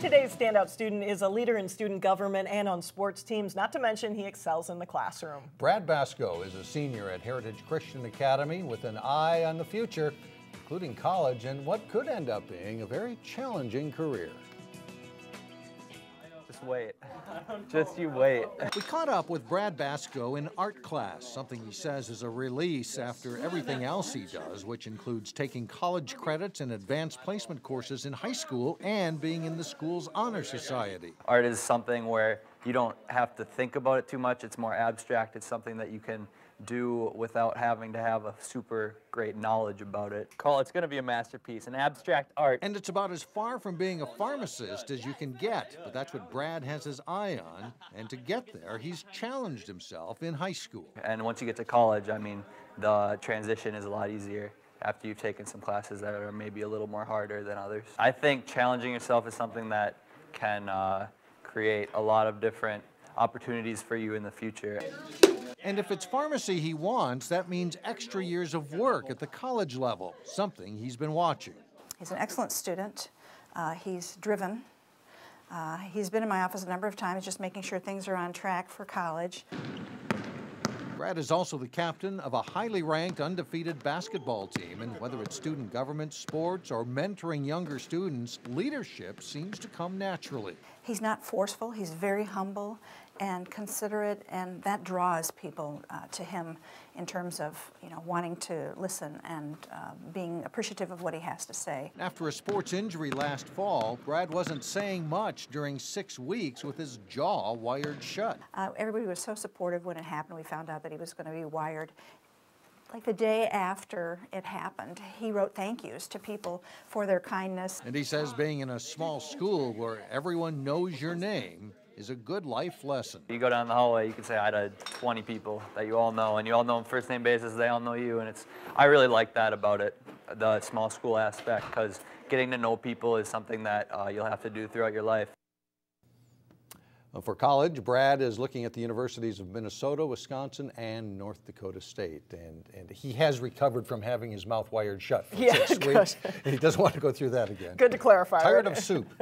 Today's standout student is a leader in student government and on sports teams, not to mention he excels in the classroom. Brad Basco is a senior at Heritage Christian Academy with an eye on the future, including college and what could end up being a very challenging career. Just wait. Just you wait. We caught up with Brad Basco in art class, something he says is a release after everything else he does, which includes taking college credits and advanced placement courses in high school and being in the school's honor society. Art is something where you don't have to think about it too much. It's more abstract. It's something that you can do without having to have a super great knowledge about it. It's going to be a masterpiece, an abstract art. And it's about as far from being a pharmacist as you can get, but that's what Brad has his eye on. And to get there, he's challenged himself in high school. And once you get to college, I mean, the transition is a lot easier after you've taken some classes that are maybe a little more harder than others. I think challenging yourself is something that can create a lot of different opportunities for you in the future. And if it's pharmacy he wants, that means extra years of work at the college level, something he's been watching. He's an excellent student. He's driven. He's been in my office a number of times just making sure things are on track for college. Brad is also the captain of a highly ranked, undefeated basketball team, and whether it's student government, sports, or mentoring younger students, leadership seems to come naturally. He's not forceful. He's very humble and considerate, and that draws people to him in terms of, wanting to listen and being appreciative of what he has to say. After a sports injury last fall, Brad wasn't saying much during 6 weeks with his jaw wired shut. Everybody was so supportive when it happened. We found out that he was going to be wired. Like the day after it happened, he wrote thank yous to people for their kindness. And he says being in a small school where everyone knows your name is a good life lesson. You go down the hallway, you can say hi to 20 people that you all know, and you all know them first name basis, they all know you, and I really like that about it, the small school aspect, because getting to know people is something that you'll have to do throughout your life. For college, Brad is looking at the universities of Minnesota, Wisconsin, and North Dakota State. And he has recovered from having his mouth wired shut for 6 weeks. And he doesn't want to go through that again. Good to clarify. Tired right? of soup.